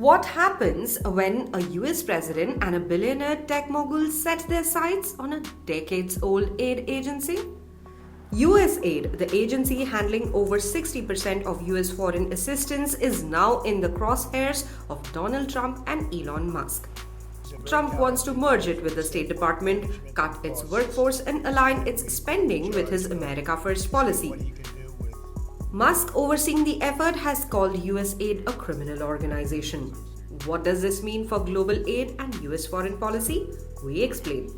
What happens when a US president and a billionaire tech mogul set their sights on a decades-old aid agency? USAID, the agency handling over 60% of US foreign assistance, is now in the crosshairs of Donald Trump and Elon Musk. Trump wants to merge it with the State Department, cut its workforce, and align its spending with his America First policy. Musk, overseeing the effort, has called USAID a criminal organization. What does this mean for global aid and US foreign policy? We explain.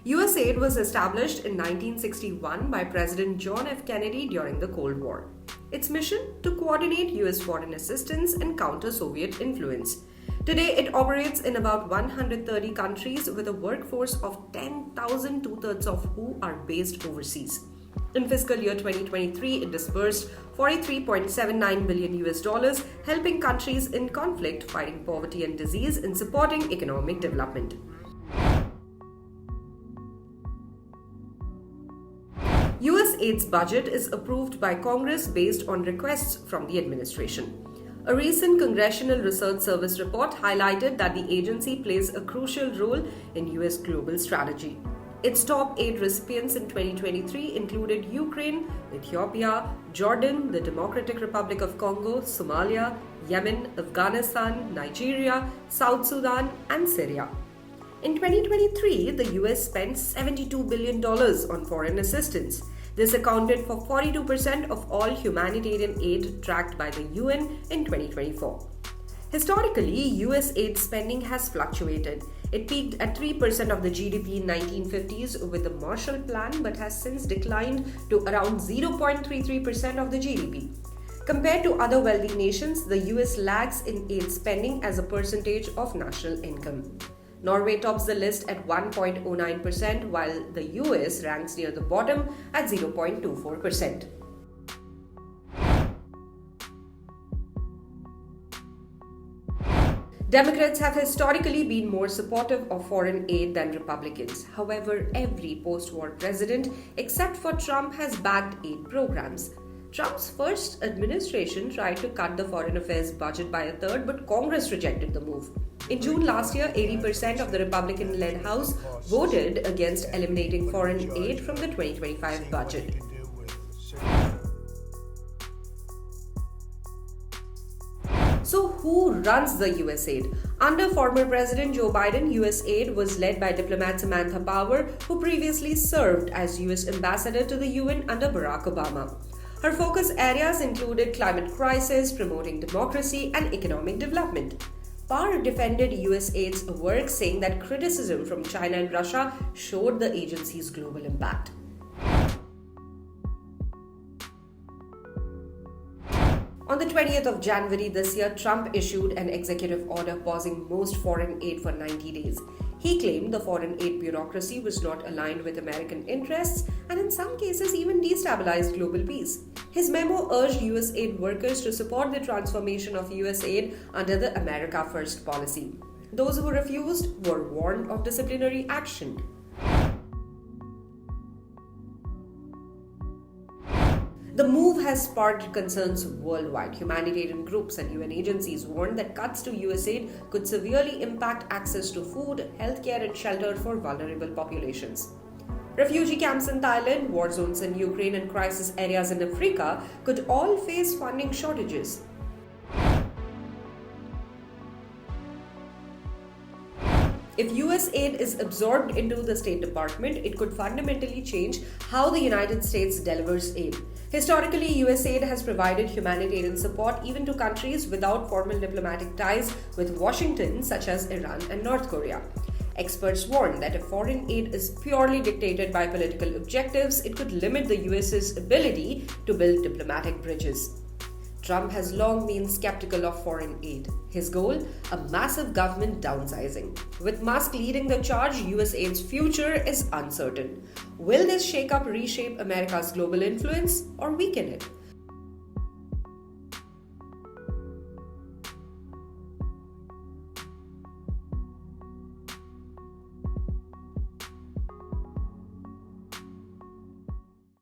USAID was established in 1961 by President John F. Kennedy during the Cold War. Its mission? To coordinate US foreign assistance and counter Soviet influence. Today, it operates in about 130 countries with a workforce of 10,000, two-thirds of who are based overseas. In fiscal year 2023, it disbursed $43.79 billion, helping countries in conflict, fighting poverty and disease, and supporting economic development. USAID's budget is approved by Congress based on requests from the administration. A recent Congressional Research Service report highlighted that the agency plays a crucial role in US global strategy. Its top 8 recipients in 2023 included Ukraine, Ethiopia, Jordan, the Democratic Republic of Congo, Somalia, Yemen, Afghanistan, Nigeria, South Sudan, and Syria. In 2023, the US spent $72 billion on foreign assistance. This accounted for 42% of all humanitarian aid tracked by the UN in 2024. Historically, US aid spending has fluctuated. It peaked at 3% of the GDP in 1950s with the Marshall Plan, but has since declined to around 0.33% of the GDP. Compared to other wealthy nations, the US lags in aid spending as a percentage of national income. Norway tops the list at 1.09%, while the US ranks near the bottom at 0.24%. Democrats have historically been more supportive of foreign aid than Republicans. However, every post-war president, except for Trump, has backed aid programs. Trump's first administration tried to cut the foreign affairs budget by a third, but Congress rejected the move. In June last year, 80% of the Republican-led House voted against eliminating foreign aid from the 2025 budget. So who runs the USAID? Under former President Joe Biden, USAID was led by diplomat Samantha Power, who previously served as US ambassador to the UN under Barack Obama. Her focus areas included climate crisis, promoting democracy, and economic development. Power defended USAID's work, saying that criticism from China and Russia showed the agency's global impact. On the 20th of January this year, Trump issued an executive order pausing most foreign aid for 90 days. He claimed the foreign aid bureaucracy was not aligned with American interests and in some cases even destabilized global peace. His memo urged USAID workers to support the transformation of USAID under the America First policy. Those who refused were warned of disciplinary action. The move has sparked concerns worldwide. Humanitarian groups and UN agencies warned that cuts to USAID could severely impact access to food, healthcare, and shelter for vulnerable populations. Refugee camps in Thailand, war zones in Ukraine, and crisis areas in Africa could all face funding shortages. If USAID is absorbed into the State Department, it could fundamentally change how the United States delivers aid. Historically, USAID has provided humanitarian support even to countries without formal diplomatic ties with Washington, such as Iran and North Korea. Experts warn that if foreign aid is purely dictated by political objectives, it could limit the US's ability to build diplomatic bridges. Trump has long been skeptical of foreign aid. His goal? A massive government downsizing. With Musk leading the charge, USAID's future is uncertain. Will this shakeup reshape America's global influence or weaken it?